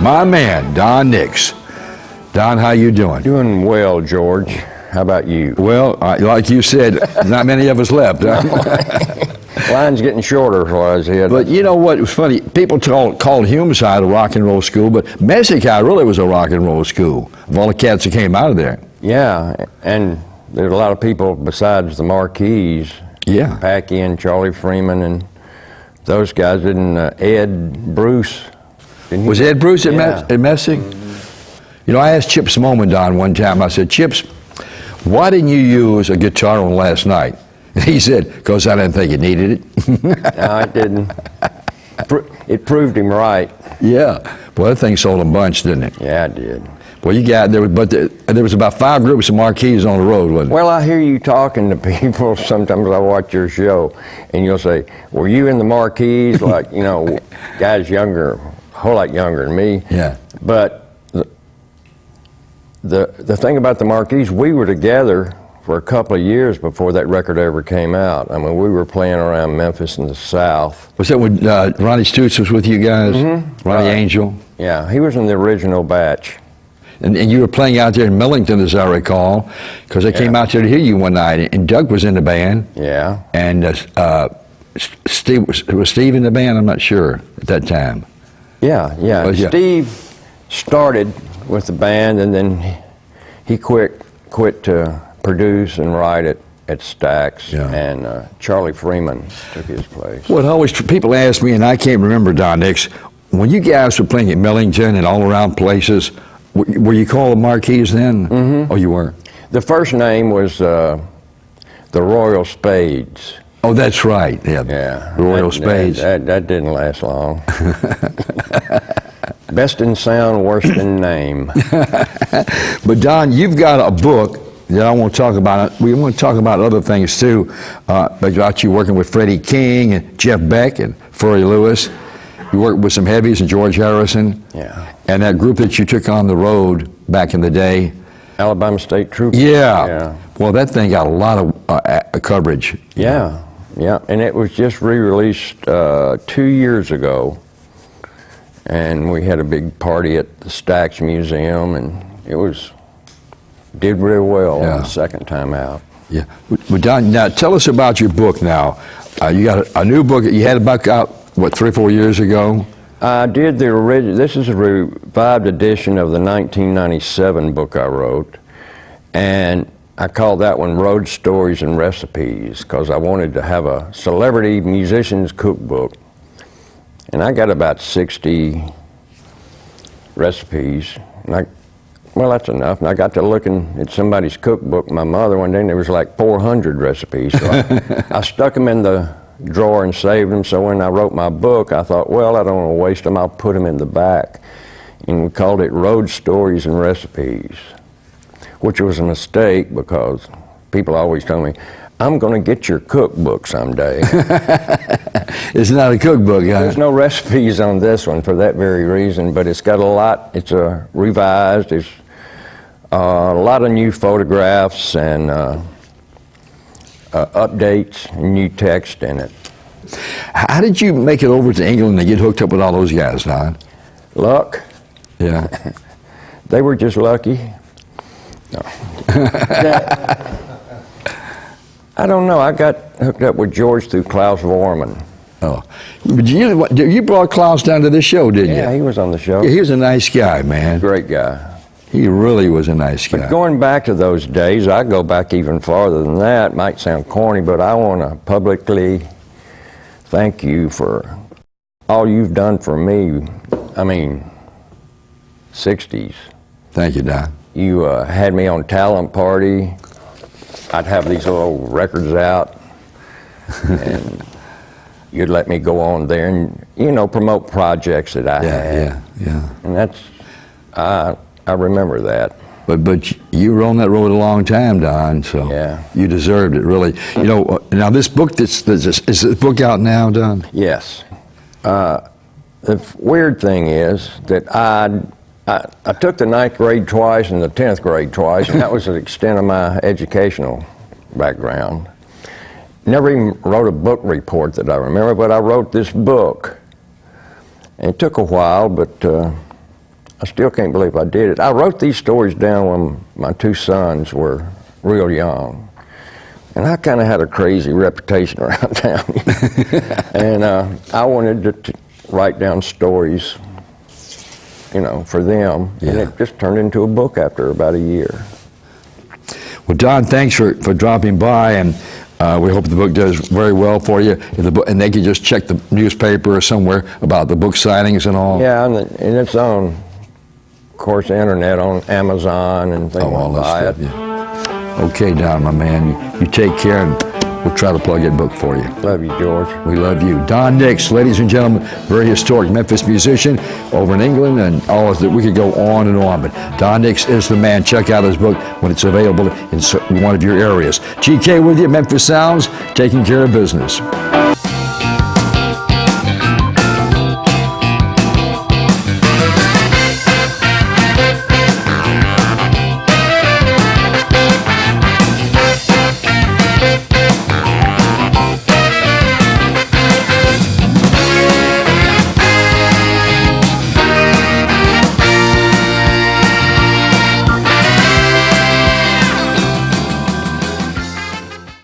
My man, Don Nix. Don, how you doing? Doing well, George. How about you? Well, like you said, not many of us left. Line's getting shorter, so I was here. But you know what? It was funny. People called Humeside a rock and roll school, but Messica really was a rock and roll school of all the cats that came out of there. Yeah, and there's a lot of people besides the marquees. Yeah. Packy and Charlie Freeman and those guys. Didn't Ed Bruce? Was Ed Bruce at Messick? You know, I asked Chip Smoman, Don, one time. I said, Chips, why didn't you use a guitar on last night? He said, because I didn't think it needed it. No, it didn't. It proved him right. Yeah. Well, that thing sold a bunch, didn't it? Yeah, it did. Well, you got there, but there was about 5 groups of marquees on the road, wasn't it? Well, I hear you talking to people. Sometimes I watch your show, and you'll say, "Were you in the marquees?" Like, you know, guys younger, a whole lot younger than me. Yeah. But the thing about the marquees, we were together for a couple of years before that record ever came out. I mean, we were playing around Memphis in the South. Was that when Ronnie Stutz was with you guys? Mm-hmm. Ronnie Angel? Yeah, he was in the original batch. And you were playing out there in Millington, as I recall, because I came out there to hear you one night, and Doug was in the band. Yeah. And Steve was Steve in the band? I'm not sure at that time. Yeah. Steve started with the band, and then he quit to produce and write at Stax, and Charlie Freeman took his place. Well, always people ask me, and I can't remember, Don Nix, when you guys were playing at Millington and all around places, were you called the Marquees then? Mm-hmm. Oh, you were? The first name was the Royal Spades. Oh, that's right. Yeah. The Royal Spades. That didn't last long. Best in sound, worst in name. But Don, you've got a book that I want to talk about. We want to talk about other things too, about you working with Freddie King and Jeff Beck and Furry Lewis. You worked with some heavies and George Harrison. Yeah. And that group that you took on the road back in the day. Alabama State Troopers. Yeah. Well, that thing got a lot of coverage. Yeah. And it was just re-released 2 years ago. And we had a big party at the Stax Museum, and did real well on the second time out. Yeah. Well, Don, now tell us about your book now. You got a new book that you had about out, 3 or 4 years ago? I did the original. This is a revived edition of the 1997 book I wrote, and I called that one Road Stories and Recipes because I wanted to have a celebrity musician's cookbook. And I got about 60 recipes. And well, that's enough. And I got to looking at somebody's cookbook, my mother, one day, and there was like 400 recipes. So I stuck them in the drawer and saved them. So when I wrote my book, I thought, well, I don't want to waste them. I'll put them in the back. And we called it Road Stories and Recipes, which was a mistake because people always tell me, I'm going to get your cookbook someday. It's not a cookbook, huh? There's no recipes on this one for that very reason, but it's got a lot. It's revised. There's a lot of new photographs and updates and new text in it. How did you make it over to England and get hooked up with all those guys, Don? Luck. Yeah. They were just lucky. No. I don't know. I got hooked up with George through Klaus Vorman. Oh. But you brought Klaus down to this show, didn't you? Yeah, he was on the show. Yeah, he was a nice guy, man. Great guy. He really was a nice guy. But going back to those days, I go back even farther than that. It might sound corny, but I want to publicly thank you for all you've done for me. I mean, 60s. Thank you, Don. You had me on Talent Party. I'd have these little records out, and you'd let me go on there and, promote projects that I had. Yeah. And that's, I remember that. But you were on that road a long time, Don, so you deserved it, really. Now this book, is this book out now, Don? Yes. The weird thing is that I took the 9th grade twice and the 10th grade twice, and that was the extent of my educational background. Never even wrote a book report that I remember, but I wrote this book. And it took a while, but I still can't believe I did it. I wrote these stories down when my two sons were real young. And I kind of had a crazy reputation around town. And I wanted to write down stories, you know, for them. Yeah. And it just turned into a book after about a year. Well, Don, thanks for dropping by, and we hope the book does very well for you. And they can just check the newspaper or somewhere about the book signings and all. Yeah, and it's on, of course, the internet, on Amazon and things All like that that. stuff, yeah. Okay, Don, my man, you take care, and we'll try to plug that book for you. Love you, George. We love you. Don Nix, ladies and gentlemen, very historic Memphis musician over in England, and all of that. We could go on and on, but Don Nix is the man. Check out his book when it's available in one of your areas. GK with you, Memphis Sounds, taking care of business.